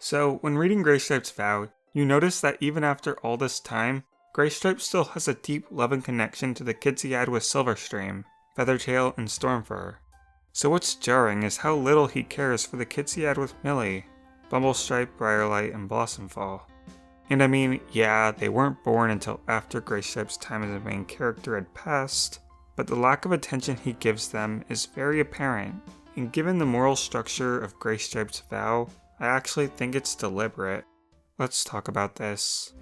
So, when reading Graystripe's vow, you notice that even after all this time, Graystripe still has a deep love and connection to the kids he had with Silverstream, Feathertail, and Stormfur. So what's jarring is how little he cares for the kids he had with Millie, Bumblestripe, Briarlight, and Blossomfall. And I mean, yeah, they weren't born until after Graystripe's time as a main character had passed, but the lack of attention he gives them is very apparent, and given the moral structure of Graystripe's vow, I actually think it's deliberate. Let's talk about this.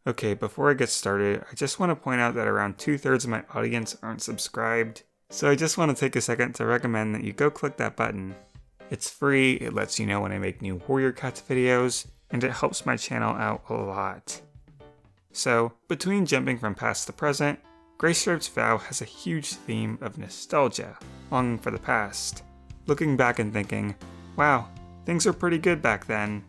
Okay, before I get started, I just want to point out that around 2/3 of my audience aren't subscribed, so I just want to take a second to recommend that you go click that button. It's free, it lets you know when I make new Warrior Cats videos, and it helps my channel out a lot. So, between jumping from past to present, Graystripe's vow has a huge theme of nostalgia, longing for the past, looking back and thinking, wow, things were pretty good back then.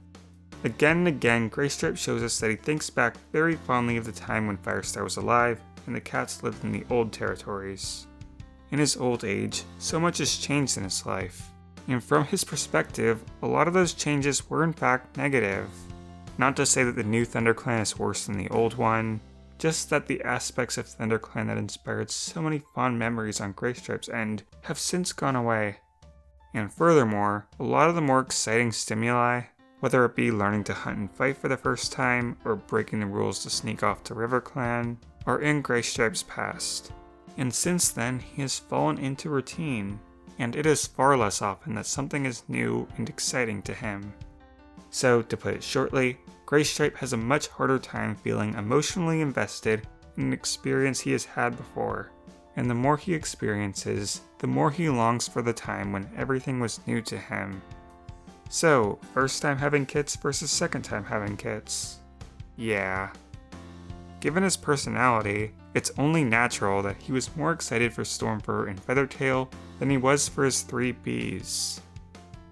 Again and again, Graystripe shows us that he thinks back very fondly of the time when Firestar was alive and the cats lived in the old territories. In his old age, so much has changed in his life, and from his perspective, a lot of those changes were in fact negative. Not to say that the new ThunderClan is worse than the old one, just that the aspects of ThunderClan that inspired so many fond memories on Graystripe's end have since gone away. And furthermore, a lot of the more exciting stimuli, whether it be learning to hunt and fight for the first time, or breaking the rules to sneak off to RiverClan, are in Graystripe's past. And since then, he has fallen into routine, and it is far less often that something is new and exciting to him. So, to put it shortly, Graystripe has a much harder time feeling emotionally invested in an experience he has had before. And the more he experiences, the more he longs for the time when everything was new to him. So, first time having kits versus second time having kits. Yeah. Given his personality, it's only natural that he was more excited for Stormfur and Feathertail than he was for his 3 bees.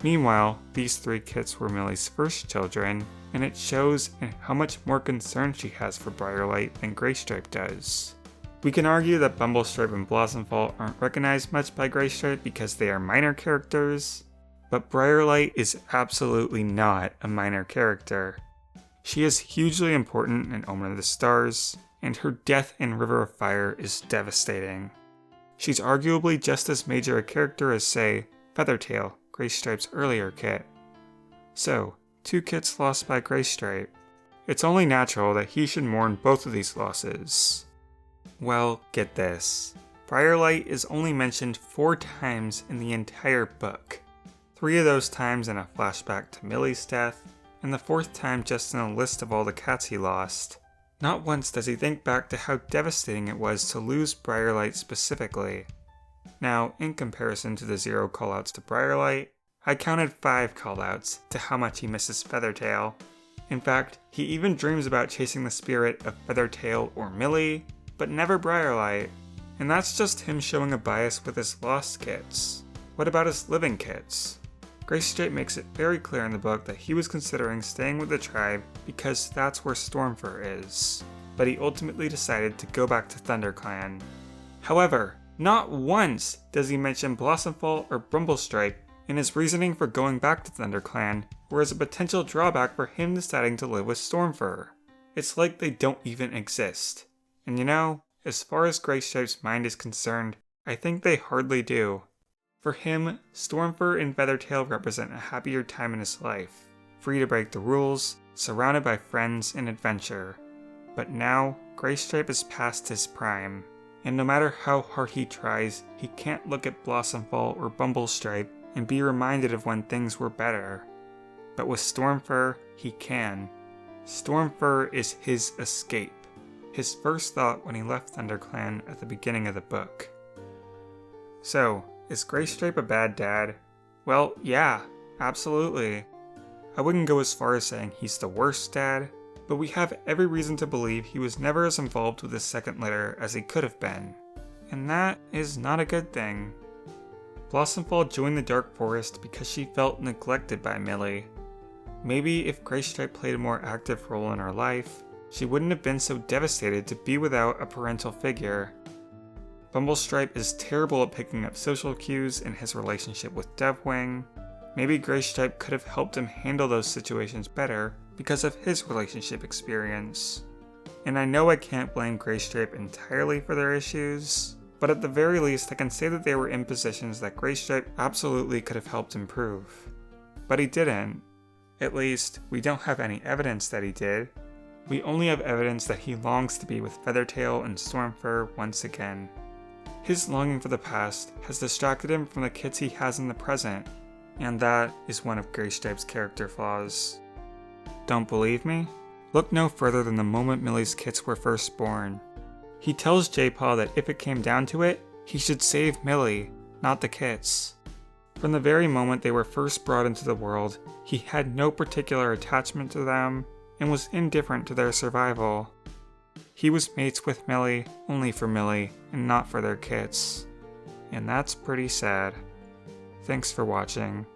Meanwhile, these 3 kits were Millie's first children, and it shows in how much more concern she has for Briarlight than Graystripe does. We can argue that Bumblestripe and Blossomfall aren't recognized much by Graystripe because they are minor characters, but Briarlight is absolutely not a minor character. She is hugely important in Omen of the Stars, and her death in River of Fire is devastating. She's arguably just as major a character as, say, Feathertail, Graystripe's earlier kit. So, 2 kits lost by Graystripe. It's only natural that he should mourn both of these losses. Well, get this. Briarlight is only mentioned 4 times in the entire book. 3 of those times in a flashback to Millie's death, and the 4th time just in a list of all the cats he lost. Not once does he think back to how devastating it was to lose Briarlight specifically. Now, in comparison to the 0 callouts to Briarlight, I counted 5 callouts to how much he misses Feathertail. In fact, he even dreams about chasing the spirit of Feathertail or Millie, but never Briarlight. And that's just him showing a bias with his lost kits. What about his living kits? Graystripe makes it very clear in the book that he was considering staying with the tribe because that's where Stormfur is, but he ultimately decided to go back to ThunderClan. However, not once does he mention Blossomfall or Bumblestripe in his reasoning for going back to ThunderClan, or as a potential drawback for him deciding to live with Stormfur. It's like they don't even exist. And you know, as far as Graystripe's mind is concerned, I think they hardly do. For him, Stormfur and Feathertail represent a happier time in his life, free to break the rules, surrounded by friends and adventure. But now, Graystripe is past his prime, and no matter how hard he tries, he can't look at Blossomfall or Bumblestripe and be reminded of when things were better. But with Stormfur, he can. Stormfur is his escape, his first thought when he left ThunderClan at the beginning of the book. So, is Graystripe a bad dad? Well, yeah, absolutely. I wouldn't go as far as saying he's the worst dad, but we have every reason to believe he was never as involved with his second litter as he could have been. And that is not a good thing. Blossomfall joined the Dark Forest because she felt neglected by Millie. Maybe if Graystripe played a more active role in her life, she wouldn't have been so devastated to be without a parental figure. Bumblestripe is terrible at picking up social cues in his relationship with Devwing. Maybe Graystripe could have helped him handle those situations better because of his relationship experience. And I know I can't blame Graystripe entirely for their issues, but at the very least I can say that they were in positions that Graystripe absolutely could have helped improve. But he didn't. At least, we don't have any evidence that he did. We only have evidence that he longs to be with Feathertail and Stormfur once again. His longing for the past has distracted him from the kids he has in the present, and that is one of Graystripe's character flaws. Don't believe me? Look no further than the moment Millie's kits were first born. He tells J-Paw that if it came down to it, he should save Millie, not the kits. From the very moment they were first brought into the world, he had no particular attachment to them and was indifferent to their survival. He was mates with Millie only for Millie and not for their kits. And that's pretty sad. Thanks for watching.